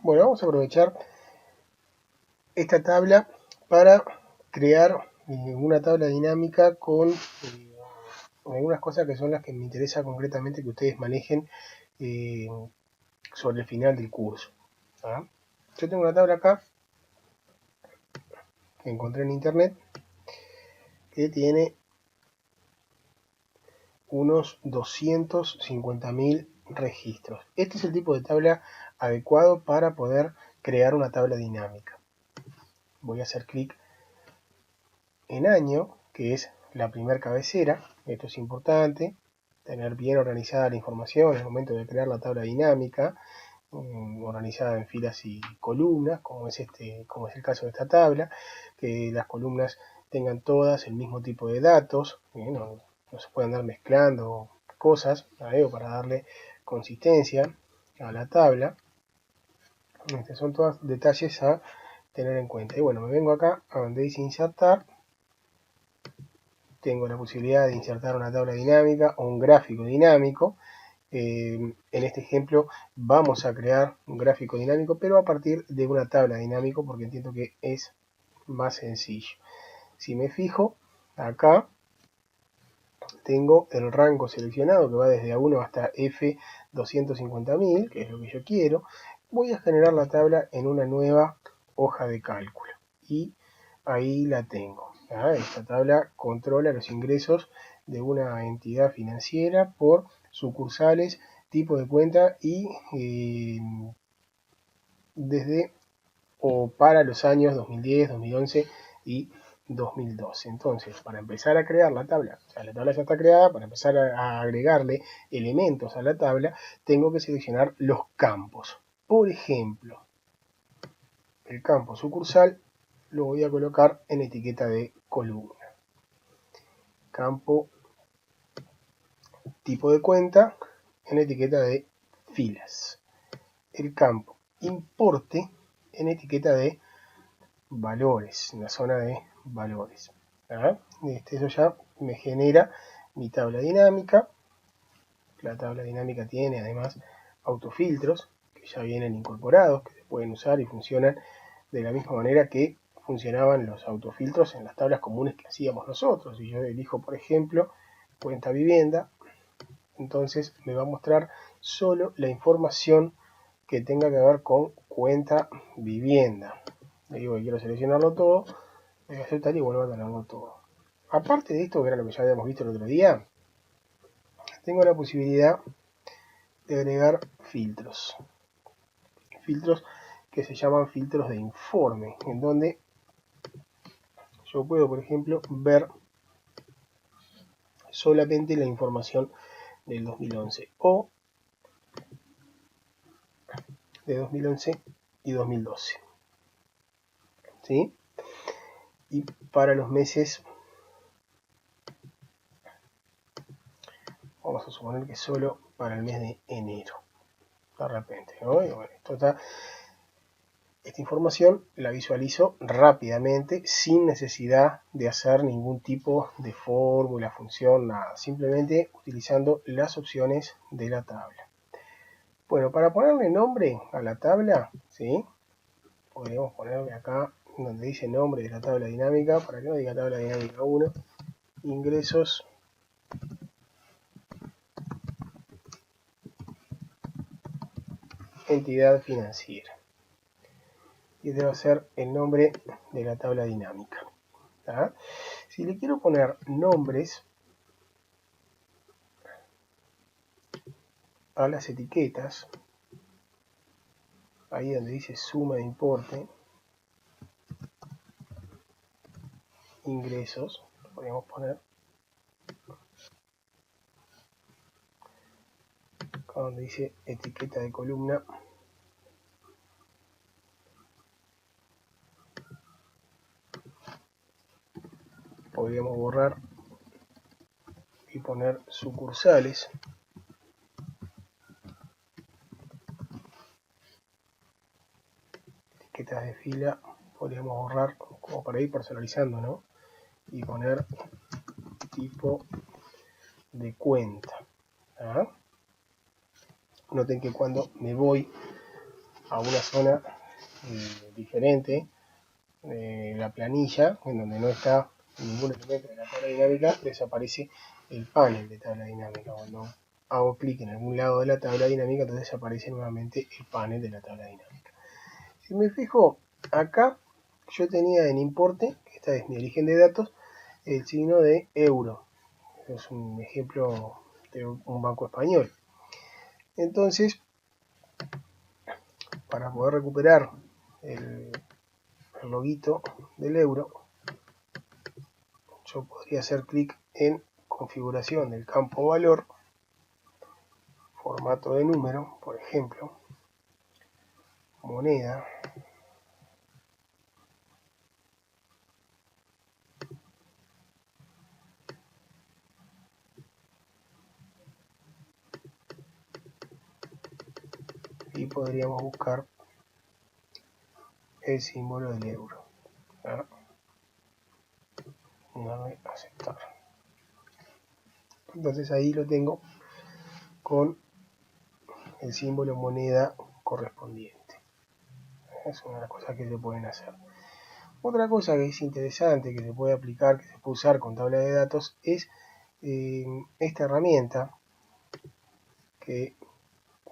Bueno, vamos a aprovechar esta tabla para crear una tabla dinámica con algunas cosas que son las que me interesa concretamente que ustedes manejen eh, sobre el final del curso. ¿Ah? Yo tengo una tabla acá que encontré en internet que tiene unos 250.000 registros. Este es el tipo de tabla adecuado para poder crear una tabla dinámica. Voy a hacer clic en año, que es la primera cabecera. Esto es importante, tener bien organizada la información en el momento de crear la tabla dinámica, organizada en filas y columnas, como es el caso de esta tabla, que las columnas tengan todas el mismo tipo de datos, no se pueden andar mezclando cosas para darle consistencia a la tabla. Estos son todos detalles a tener en cuenta. Y bueno, me vengo acá a donde dice insertar. Tengo la posibilidad de insertar una tabla dinámica o un gráfico dinámico. En este ejemplo vamos a crear un gráfico dinámico, pero a partir de una tabla dinámica, porque entiendo que es más sencillo. Si me fijo, acá tengo el rango seleccionado que va desde A1 hasta F250.000, que es lo que yo quiero. Voy a generar la tabla en una nueva hoja de cálculo y ahí la tengo. Esta tabla controla los ingresos de una entidad financiera por sucursales, tipo de cuenta y desde o para los años 2010, 2011 y 2012. Entonces, para empezar a crear la tabla ya está creada, para empezar a agregarle elementos a la tabla, tengo que seleccionar los campos. Por ejemplo, el campo sucursal lo voy a colocar en etiqueta de columna. Campo tipo de cuenta en etiqueta de filas. El campo importe en etiqueta de valores, en la zona de valores. Eso ya me genera mi tabla dinámica. La tabla dinámica tiene además autofiltros que ya vienen incorporados, que se pueden usar y funcionan de la misma manera que funcionaban los autofiltros en las tablas comunes que hacíamos nosotros. Si yo elijo, por ejemplo, cuenta vivienda, entonces me va a mostrar solo la información que tenga que ver con cuenta vivienda. Le digo que quiero seleccionarlo todo, voy a aceptar y vuelvo a tenerlo todo. Aparte de esto, que era lo que ya habíamos visto el otro día, tengo la posibilidad de agregar filtros. Filtros que se llaman filtros de informe, en donde yo puedo, por ejemplo, ver solamente la información del 2011 o de 2011 y 2012. ¿Sí? Y para los meses, vamos a suponer que solo para el mes de enero. De repente, ¿no? Y bueno, esta información la visualizo rápidamente sin necesidad de hacer ningún tipo de fórmula, función, nada. Simplemente utilizando las opciones de la tabla. Bueno, para ponerle nombre a la tabla, ¿sí? Podríamos ponerle acá donde dice nombre de la tabla dinámica, para que no diga tabla dinámica 1, ingresos entidad financiera. Y debe ser el nombre de la tabla dinámica. ¿Tá? Si le quiero poner nombres a las etiquetas, ahí donde dice suma de importe, ingresos, podríamos poner, acá donde dice etiqueta de columna, podríamos borrar y poner sucursales, etiquetas de fila, podríamos borrar como para ir personalizando, ¿no? Y poner tipo de cuenta. ¿Ah? Noten que cuando me voy a una zona diferente de la planilla, en donde no está ningún elemento de la tabla dinámica, desaparece el panel de tabla dinámica. Cuando hago clic en algún lado de la tabla dinámica, entonces aparece nuevamente el panel de la tabla dinámica. Si me fijo acá, yo tenía en importe, que esta es mi origen de datos, el signo de euro. Es un ejemplo de un banco español. Entonces, para poder recuperar el loguito del euro, yo podría hacer clic en configuración del campo valor, formato de número, por ejemplo, moneda, y podríamos buscar el símbolo del euro. Dame aceptar. Entonces ahí lo tengo con el símbolo moneda correspondiente. Es una de las cosas que se pueden hacer. Otra cosa que es interesante, que se puede aplicar, que se puede usar con tabla de datos, es esta herramienta que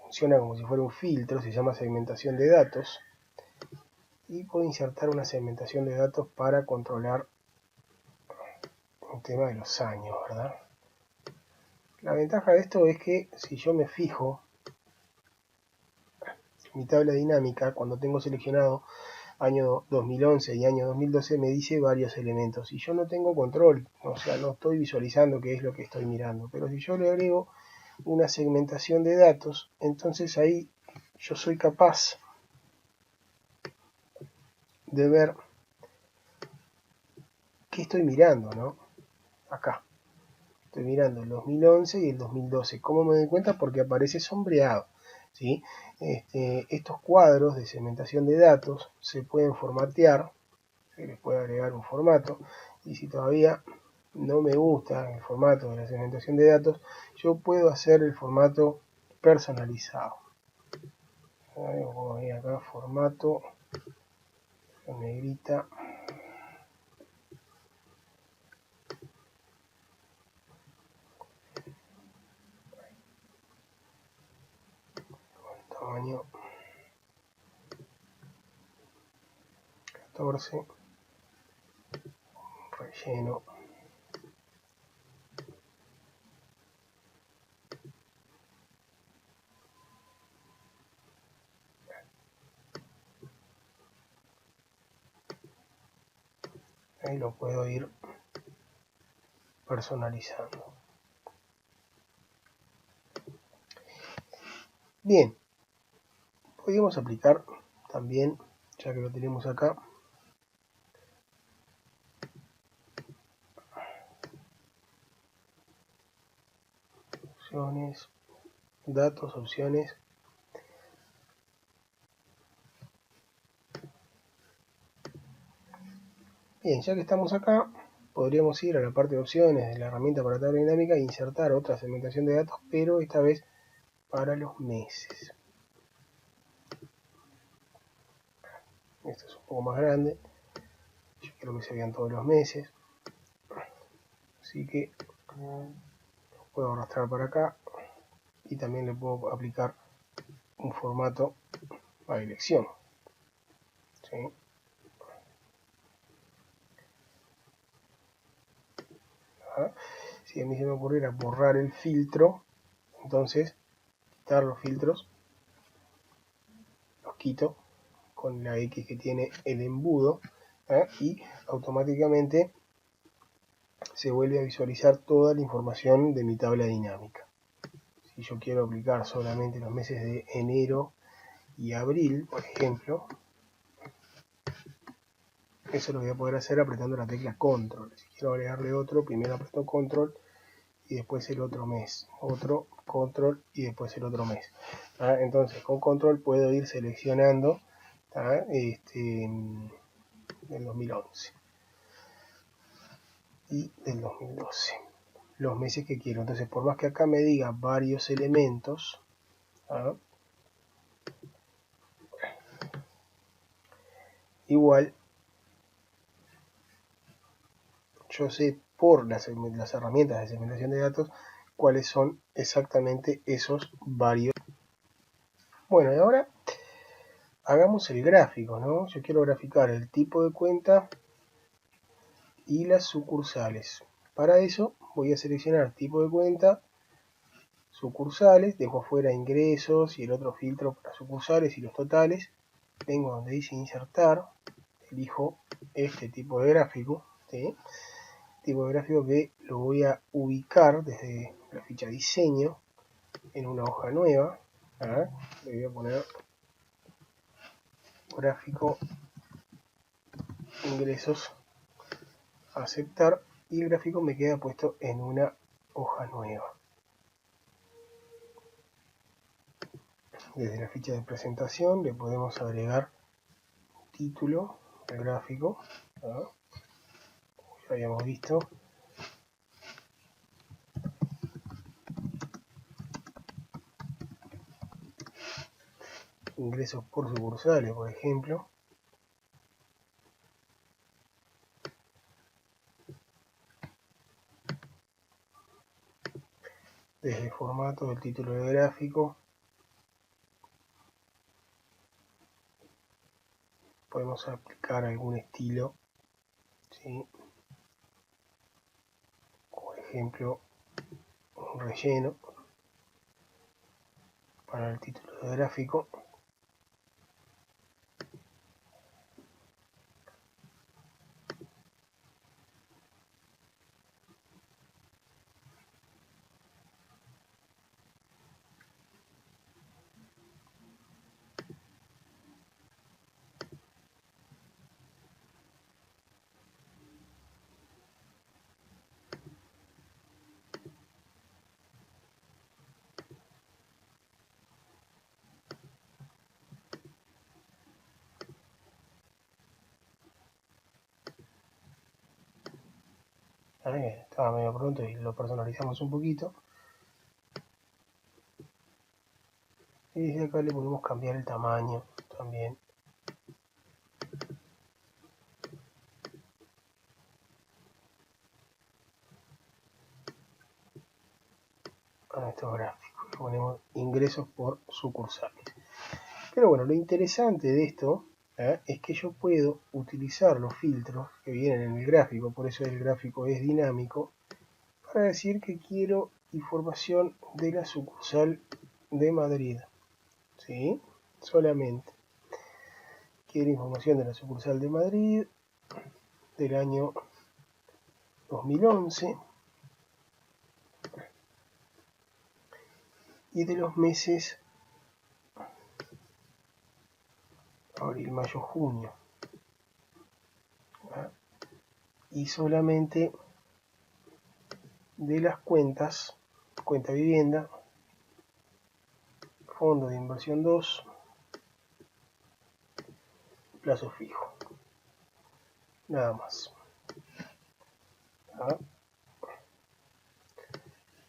funciona como si fuera un filtro, se llama segmentación de datos, y puedo insertar una segmentación de datos para controlar el tema de los años, ¿verdad? La ventaja de esto es que si yo me fijo en mi tabla dinámica, cuando tengo seleccionado año 2011 y año 2012, me dice varios elementos y yo no tengo control, o sea, no estoy visualizando qué es lo que estoy mirando. Pero si yo le agrego una segmentación de datos, entonces ahí yo soy capaz de ver qué estoy mirando, ¿no? Acá estoy mirando el 2011 y el 2012. ¿Cómo me doy cuenta? Porque aparece sombreado, ¿sí? Estos cuadros de segmentación de datos se pueden formatear, se les puede agregar un formato, y si todavía no me gusta el formato de la segmentación de datos, yo puedo hacer el formato personalizado. Voy acá, formato, negrita, tamaño 14, relleno, ahí lo puedo ir personalizando. Bien, podríamos aplicar también, ya que lo tenemos acá, opciones, datos, opciones. Bien, ya que estamos acá, podríamos ir a la parte de opciones de la herramienta para tabla dinámica e insertar otra segmentación de datos, pero esta vez para los meses. Esto es un poco más grande, yo quiero que se vean todos los meses, así que lo puedo arrastrar para acá y también le puedo aplicar un formato a elección, ¿sí? Si a mí se me ocurriera borrar el filtro, entonces quitar los filtros, los quito con la X que tiene el embudo, y automáticamente se vuelve a visualizar toda la información de mi tabla dinámica. Si yo quiero aplicar solamente los meses de enero y abril, por ejemplo, eso lo voy a poder hacer apretando la tecla control. Si quiero agregarle otro, primero aprieto control y después el otro mes, otro, control y después el otro mes. Entonces con control puedo ir seleccionando del 2011 y del 2012 los meses que quiero. Entonces, por más que acá me diga varios elementos, igual yo sé por las herramientas de segmentación de datos cuáles son exactamente esos varios. Bueno, y ahora hagamos el gráfico, ¿no? Yo quiero graficar el tipo de cuenta y las sucursales. Para eso voy a seleccionar tipo de cuenta, sucursales, dejo fuera ingresos y el otro filtro para sucursales y los totales. Vengo donde dice insertar, elijo este tipo de gráfico, ¿sí? Tipo de gráfico que lo voy a ubicar desde la ficha diseño en una hoja nueva. A ver, le voy a poner gráfico ingresos, aceptar, y el gráfico me queda puesto en una hoja nueva. Desde la ficha de presentación le podemos agregar título al gráfico, ¿no? Ya habíamos visto. Ingresos por sucursales, por ejemplo. Desde el formato del título del gráfico podemos aplicar algún estilo, ¿sí? Por ejemplo, un relleno para el título del gráfico. Estaba medio pronto y lo personalizamos un poquito. Y desde acá le podemos cambiar el tamaño también. A estos gráficos. Le ponemos ingresos por sucursales. Pero bueno, lo interesante de esto es que yo puedo utilizar los filtros que vienen en el gráfico, por eso el gráfico es dinámico, para decir que quiero información de la sucursal de Madrid, ¿sí? Solamente quiero información de la sucursal de Madrid del año 2011 y de los meses abril, mayo, junio, y solamente de las cuentas, cuenta vivienda, fondo de inversión 2, plazo fijo, nada más.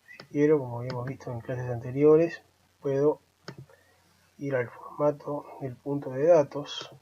Si quiero, como habíamos visto en clases anteriores, puedo ir al formato del punto de datos,